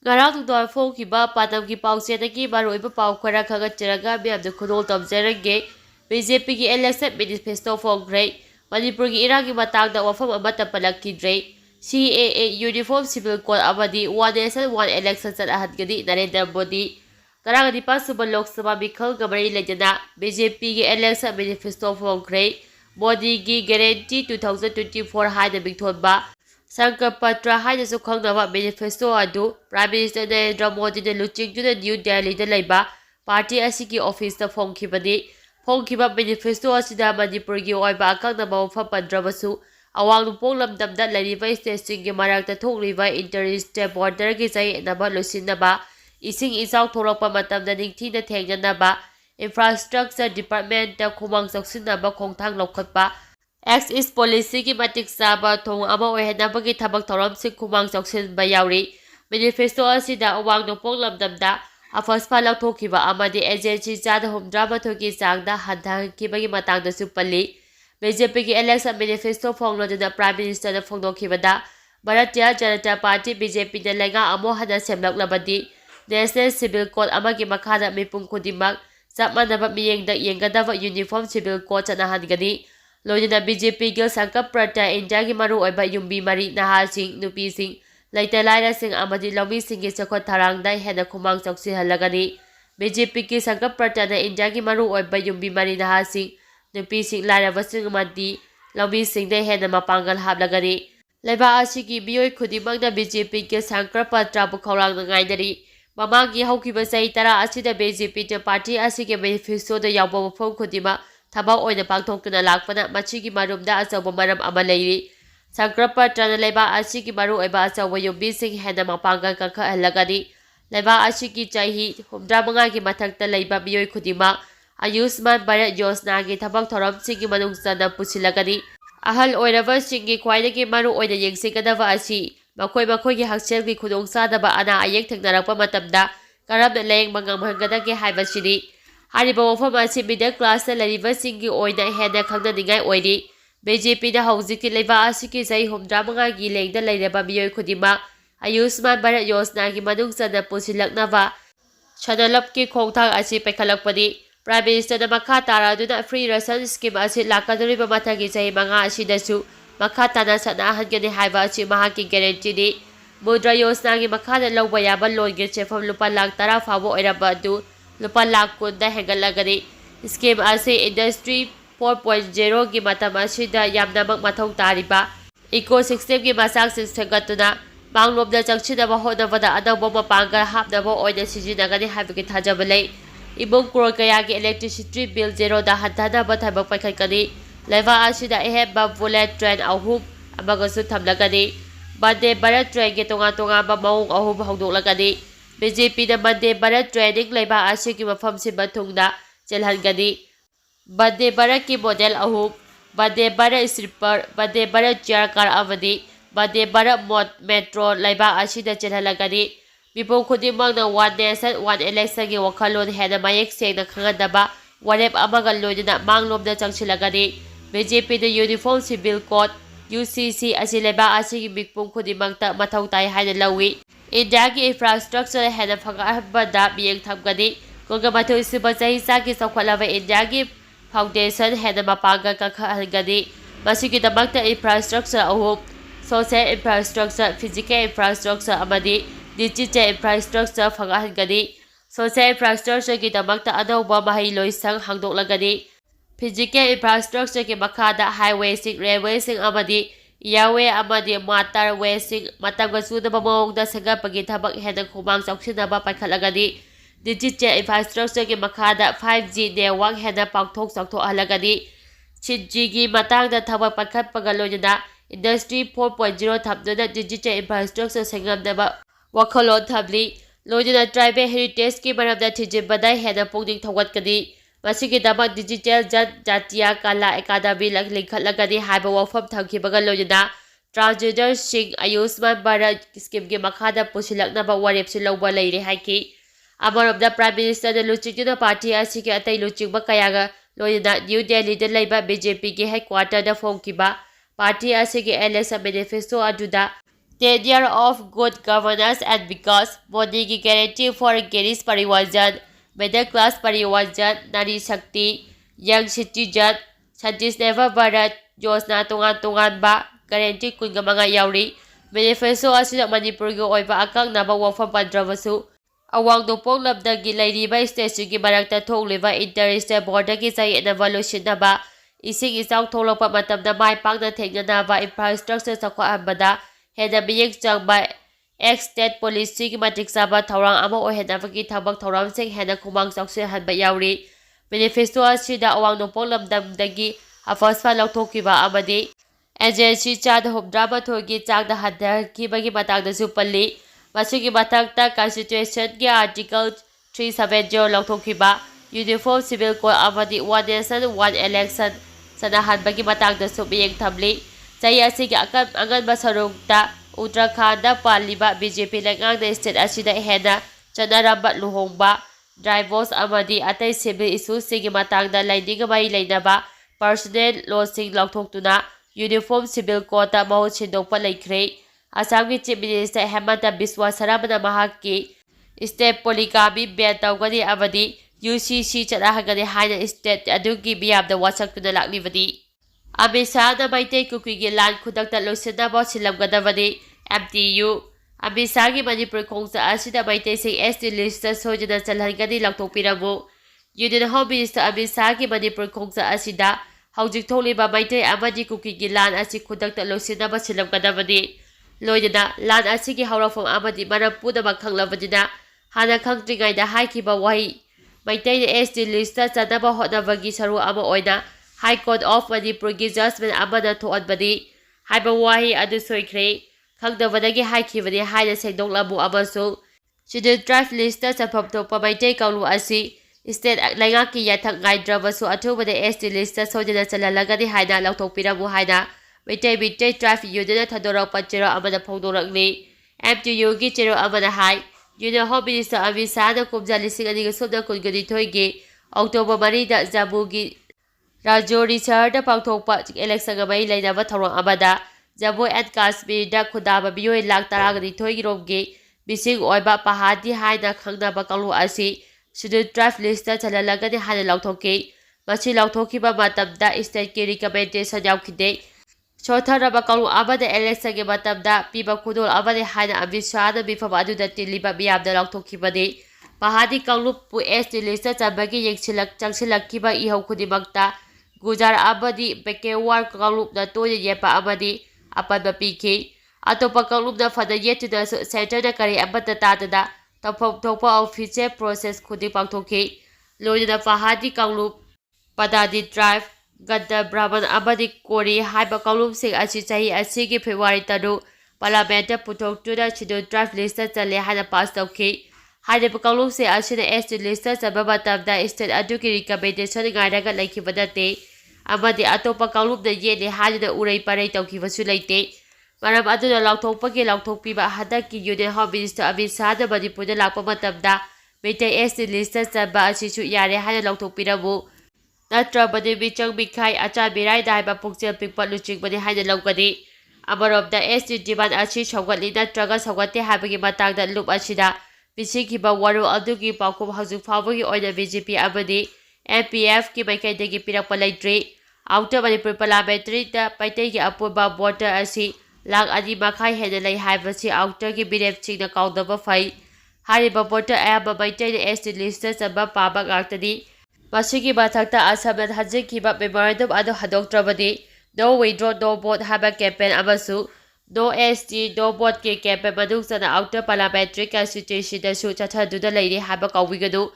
Ngarang nungdol phongkiba patamki pausyenagi maruoiba pau khara khagachiraga miyamda khudol tamjarage BJP gi election manifesto phongkhre Manipur gi irang gi matangda wafam amata palakkidre CAA Uniform Civil Code amadi One Nation One Election chanahadgadi Narendra Modi Tarangadi pasuba Lok Sabha mikhal gamari lejana BJP gi election manifesto phongkhre Modi gi guarantee 2024 haida bigthonba Sankar Patra hainasu khangnaba manifesto adu Prime Minister Narendra Modi na luchingduna New Delhi da laiba party asigi office da phongkhibani phongkhiba manifesto asida Manipur gi oiba akaknaba wafam pandrabasu awang nupong lamdamda lariba state gi marakta thokriba inter-state border gi naba Loisinanaba ising isau thorakpa matamda ningthina thengnanaba infrastructure department da khumang choksinaba khongthang lokhatpa Ex-East Policy ki matik saba thong ama oihanabagi thabak thoramsing khumang choksinba yauri manifesto asida awang nupong lamdamda afaspa lakthokiba amadi agency chada humdramathoi ki changda handhankibagi matangdasu palli BJP ki election manifesto phongloduna Prime Minister na phongdokhibada Bharatiya Janata Party BJP na lenga amo hana semlaklabadi National Civil Code amagi makhada mipum khudimak chap manaba miyengda yengadaba Uniform Civil Code chanahangani Loinana BJP gil Sankar Patra India ki maru oiba yumbi mari nahasing nupising Laita Laira Singh amadi Lami Singh ki chakot tharangda hena khumang choksi halagani BJP ki Sankar Patra na India ki maru oiba yumbi mari nahasing nupising Laira Vasing amadi Lami Singh da hena mapangal hablagani Laiba asigi biyoi khudimangna BJP ki Sankar Patra bu khawrang ngaidari Mamagi haukiba sahi tara asida BJP na party asigi manifesto da yawba wafam khudima Thabak oina pangthokna lakpana machigi marumda achawba maram ama leiri Sankar Patra na laiba asigi maru oiba achawba yumbi sing hena mapangal kakha halagani laiba asigi chahi 35 gi mathakta laiba miyoi khudima Ayushman Bharat Yojana gi thabak thoram singi manungchana pusilagani ahal oiraba singi khwaidagi maru oina yengsingadaba asi makhoi gi hakchel gi khudongsadaba ana ayek thengnarakpa matamda karamna leng mangamhangadagi haibasini Hariba wafam asi middle class na lariba singi oina hena khangnaningai oiri BJP na haujiki laiba asiki sai 35 gi lengda lairaba miyoi khudima Ayushman Bharat Yojana gi manungchana pusilaknaba Chanalap ki khongthang asi paikhalakpani Prime Minister na makha taraduna free ration scheme asi lakaduriba mathagi sai 5 asidasu makha tana sanahangani haiba asi mahaki guarantee ni Mudra Yojana gi makha na lawba yaba loan gi chefam lupa lakh 10 fawo oiraba adu lupa lakh kunda hengalagani scheme asi industry 4.0 gi matam asida yamnamak mathau tariba ecosystem gi masak singsegatuna manglobda changchinaba honabada anawba mapangal hapnaba oina sijinagani haibagi thajaba lei Ibong crore kaya gi electricity bill zero da hantanaba thabak paikhatkani laiba asida eheba bullet train ahum amagasu thamlagani Bande Bharat train gi tonga ba maung ahum haudoklagani BJP na Bande Bharat training laiba asigi mafam simba thungda chelhangani Bande Bharat ki model ahum Bande Bharat sleeper Bande Bharat chair car amadi Bande Bharat metro laiba asida chelhalagani Mipum khudimangna One Nation One Election gi wakhalon hena mayek sengna khangadaba warep amaga loinana manglomda changsilagani BJP na Uniform Civil Code UCC asi laiba asigi mipum khudimangta mathau tai haina lawi India ki infrastructure hena phagahbada miyeng thamgani kongamathu suba chahi saki sokhalaba India ki foundation hena mapanga kakhalgani masigi damakta infrastructure ahum social infrastructure physical infrastructure amadi digital infrastructure phagahangani social infrastructure ki damakta anawba mahai loisang hangdoklagani physical infrastructure ki makhada highway sing railway sing amadi airway amadi motorway sing matangga sudaba mawngda sagatpagi thabak hena khumang choksinaba paikhalagani digital infrastructure ki makhada 5G network hena pangthok chokthokhalagani 6G gi matangda thabak paikhatpaga loinana industry 4.0 thamduna digital infrastructure sengamnaba wakhalon thamli loinana tribal heritage ki maramda thijibada hena pungning thawgatkani masigi damak digital jatiya kala academy lingkhatlagani haiba wafam thamkibaga loinana transgender sing Ayushman Bharat scheme gi makhada pusilaknaba warepsi lawba leire haiki amaromda Prime Minister na luchingduna party asigi atai luchingba kayaga loinana New Delhi da laiba BJP gi headquarter da phongkiba party asigi election manifesto aduda 10 Year of Good Governance and Because, Modi Guarantee for Garis Pariwajan, Middle Class Pariwajan, Nari Shakti, Young Citizen, Scientist Never Bharat, Josna Tungan Ba, Guarantee Kungamanga Yauri, Manifesto Asida Manipurgo Oiba Akang Naba Wafam Pandravasu, Awang Dupong Labdagi Lady by Statue Barakta Toliva Interstate Border Gizay and Loisinanaba, Ising is out Tolopa Matam the Mai Pang the Tegnanava Infrastructure Sakwa Ambada, Heda Biyek Jang by ex-state police Matik Saba Taurang Amo or Hedavaki Tabak Tauram Sing Hena Kumang Saksi Hanba Yauri, Manifesto Asida Awang Dupong Labdam Dagi, a first fan of Tokiba Amadi, Agency Chad Hope Drama Togi Chang the Hunter, Kibagi Batak the Supali, Masuki Batakta Constitution Gi Article 370 Loktokiba, Uniform Civil Code Amadi 1 Nation 1 Election, Sanahan Bagi Batak the Subiyang Tabli, Sayasig Angan Basarugta, Uttarakhanda Paliba, BJP Langang the State Asida Hena, Chanarambat Luhongba, Drivers Amadi Atay Civil Issues Sigi Matang the Lining Bay Lainaba, Personnel Law Sing Loktuna, Uniform Civil Code Mahut Shindokpa Laikre, Assam Chief Minister Hemanta Biswa Sarabana Mahaki, State Polygamy Bentawgani Avadi, UCC Chanahagani Hina State Adugi Biab the Wasak to the Laklivadi. Amit Shah na Meetei Kuki land khudakta Loisinanaba silamgadabani MTU. Amit Shah ki Manipur khongchat asida Meetei sing ST list sojana chalhangani laktokpiramu. Union Home Minister Amit Shah ki Manipur khongchat asida Haujik Tholiba Meetei amadi Kuki land asi khudakta Loisinanaba silamgadabani. Loinana land asigi haurafam amadi marapuda makhanglavadina hana khangtringaida haikiba wahi Meitei ST list chanaba hotnabagi saru ama oina High Court of Manipur gi judgment amana thoadbadi haiba wahi adu soikre khangdabadagi haikibadi haina sengdonglamu amasu Scheduled Draft List chapam thokpa Meitei kaulu asi state laingaki yathak ngaidrabasu athubada ST list sojana chalalagani haina lautokpiramu haina Meitei Draft Union Thadorok Pachero amana phongdorakni MTU gi chero amana hai Union Home Minister Amit Shah na kumja lising aniga subna kungani thoigi October 3 da Jammu gi Rajori Shahar Pangthokpa election Gamai Lainaba Thorong Amada, Jammu and Kashmir da Khudaba Miyoi Lak Taragani Thoigiromgi, Bising Oiba Pahadi Haina Khangnaba Kalu Asi, Scheduled Draft List Chalalagani Hana Lauthoki, Machi Lauthokiba Matamda State Ki Recommendation Yaukide, Shotharaba Kalu Amada election Ge Matamda, Piba Kudul Amade Hana Amit Shah na Bifam Aduda Tiliba Biyam da Lauthokibadi, Pahadi Kalu Pu ST List Chambagi Yeksilak Changsilakiba Ihau Kudimakta, Gujar Abadi Bekewar Kalup na Toya Yepa Amadi Apadba Piki Atopa Kalup na Fada Yetuda Center na Kari Abata Tatada Tapop Topa Official Process Kudi Pangtoki Loina Fahadi Kalup Padadi Drive Gada Brahman Abadi Kori Haiba Kalup Sing Achichahi Asigi February Tadu Parliament Putok Tuda Chido Draft List Chale Hana Pass Toki Haiba Kalup Sing Ashina Est List Sababa Tabda State Aduki Recommendation Ngaraga Laki Badate Amadi Atopa Kalup the Yene Hajana Urei Parei Tokivasu Late. Maram Aduna Lautopaki Lautopiba Hadaki Union Home Minister Amit Shah na Manipur na Lakpamatamda, Meitei ST list Samba Ashisu Yare Hana Lautopiramu. Natra Badi Bichang Bikai Achan Birai Daiba Puksil Pikpat Luching Badi Hana Laukadi. Amarom the ST Diman Ashi Shawgali Natraga Sawati Habagi Matang that Loop Ashida. Bisikiba Waru Aduki Pakum Hazu Favori or the VGP Abadi. MPF ki Maikaidagi Pirakpa Laitri, Outer Manipur Parliamentary da Meitei ki Apuba Border Asi, Lang Adi Makai Henalai Havasi Outer ki Biref Ching na Kaudaba Fai, Hariba Border Ayaba Meitei na ST Listers Aba Paba Gartani, Masuki Batakta Asaman Haziki Ba Memorandum Ado Hadoktrabadi, No Withdraw No Vote Haba Campaign Amasu, No ST No Vote ki Campaign Manungsana Outer Parliamentary Constitution da Su Chata Duda Lady Haba Kawigadu,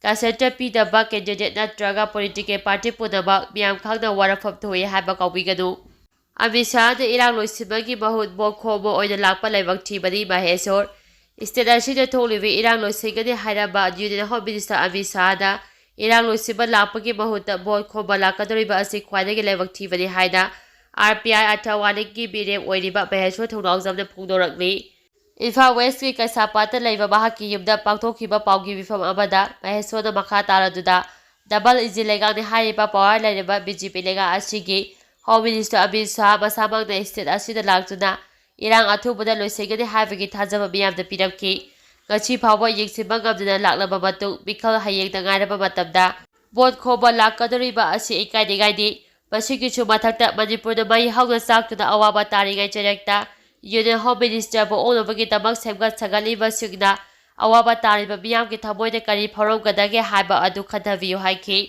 Kasenta Pidaba candidate Natraga political party Punaba, Miam Kangna Warafam Toy Haba Kawigadu. Amit Shah the Iraq Loisimagi Mahut Bokobo or the Lapa Lavak Tibadi Mahesor. Instead, I see the Tolivi Iraq Loisigani Hyderabad Union Home Minister Amit Shah, Iraq Loisiba Lapaki Mahuta Bokoba Lakadriba Asi Quadagi Lavak Tibadi Haida, RPI Atawaniki Bidem Oidiba Mahesor to dogs of the Pundorakli. Infa West ki Kasapata Laiva Bahaki Yumda Pangtokiba Paugi Bifam Abada, Mahesona Makatara Duda, Double Izilega the Haiba Power Laiba BGP Lega Ashigi, Home Minister Amit Shah Masamang the State Asida Lagtuna, ꯏꯔꯥꯡ ꯑꯊꯨꯕꯗ ꯂꯣꯏꯁꯤꯟꯒꯅꯤ ꯍꯥꯏꯕꯒꯤ ꯊꯥꯖꯕ ꯃꯤꯌꯥꯝꯗ ꯄꯤꯔꯝꯈꯤ꯫ ꯉꯁꯤ ꯐꯥꯎꯕ ꯌꯦꯡꯁꯤꯟꯕ ꯉꯝꯗꯅ ꯂꯥꯛꯂꯕ ꯃꯇꯨꯡ ꯃꯤꯈꯜ ꯍꯌꯦꯡꯗ ꯉꯥꯏꯔꯕ ꯃꯇꯝꯗ ꯚꯣꯠ ꯈꯣꯝꯕ ꯂꯥꯛꯀꯗꯧꯔꯤꯕ ꯑꯁꯤ ꯏꯀꯥꯏꯅꯤꯡꯉꯥꯏꯅꯤ꯫ ꯃꯁꯤꯒꯤꯁꯨ ꯃꯊꯛꯇ ꯃꯅꯤꯄꯨꯔꯗ ꯃꯩ ꯍꯧꯅ ꯆꯥꯛꯇꯨꯅ ꯑꯋꯥꯕ ꯇꯥꯔꯤꯉꯩ ꯆꯩꯔꯛꯇ ꯌꯨꯅꯤꯌꯟ ꯍꯣꯝ ꯃꯤꯅꯤꯁꯇꯔꯕꯨ ꯑꯣꯛꯅꯕꯒꯤꯗꯃꯛ ꯁꯦꯝꯒꯠ ꯁꯥꯒꯠꯂꯤꯕꯁꯤꯡꯅ ꯑꯋꯥꯕ ꯇꯥꯔꯤꯕ ꯃꯤꯌꯥꯝꯒꯤ ꯊꯃꯣꯏꯗ ꯀꯔꯤ ꯐꯥꯎꯔꯝꯒꯗꯒꯦ ꯍꯥꯏꯕ ꯑꯗꯨ ꯈꯟꯊꯕꯤꯌꯨ ꯍꯥꯏꯈꯤ꯫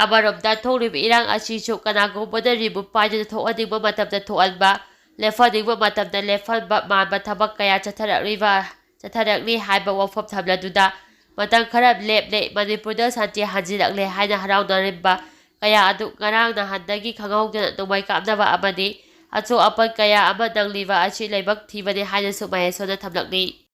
ꯑꯃꯔꯣꯝꯗ ꯊꯣꯛꯂꯤꯕ ꯏꯔꯥꯡ ꯑꯁꯤꯁꯨ ꯀꯅꯥꯒꯨꯝꯕꯅ ꯔꯤꯃꯨꯚ ꯄꯥꯏꯗꯨꯅ ꯊꯣꯛꯍꯟꯅꯤꯡꯕ ꯃꯇꯝꯗ ꯊꯣꯛꯍꯟꯕ, ꯂꯦꯞꯍꯟꯅꯤꯡꯕ ꯃꯇꯝꯗ ꯂꯦꯞꯍꯟꯕ ꯃꯥꯟꯕ ꯊꯕꯛ ꯀꯌꯥ ꯆꯠꯊꯔꯛꯂꯤ ꯍꯥꯏꯕ ꯋꯥꯐꯝ ꯊꯝꯂꯗꯨꯅ ꯃꯇꯝ ꯈꯔ ꯂꯦꯞꯂꯦ, ꯃꯅꯤꯄꯨꯔꯗ ꯁꯥꯟꯇꯤ ꯍꯟꯖꯤꯜꯂꯛꯂꯦ ꯍꯥꯏꯅ ꯍꯔꯥꯎꯅꯔꯤꯕ ꯀꯌా ꯑꯗꯨ ꯉꯔꯥꯡ ꯅꯍꯥꯟꯗꯒꯤ ꯈꯪꯍꯧꯗꯅ ꯅꯣꯡꯃꯩ ꯀꯥꯞꯅꯕ ꯑꯃꯅꯤ꯫ ꯑꯆꯣꯛ ꯑꯄꯟ ꯀꯌꯥ ꯑꯃ ꯅꯪꯂꯤꯕ ꯑꯁꯤ ꯂꯥꯏꯕꯛ ꯊꯤꯕꯅꯤ ꯍꯥꯏꯅꯁꯨ ꯃꯍꯦꯁꯣꯔꯅ ꯊꯝꯂꯛꯂꯤ꯫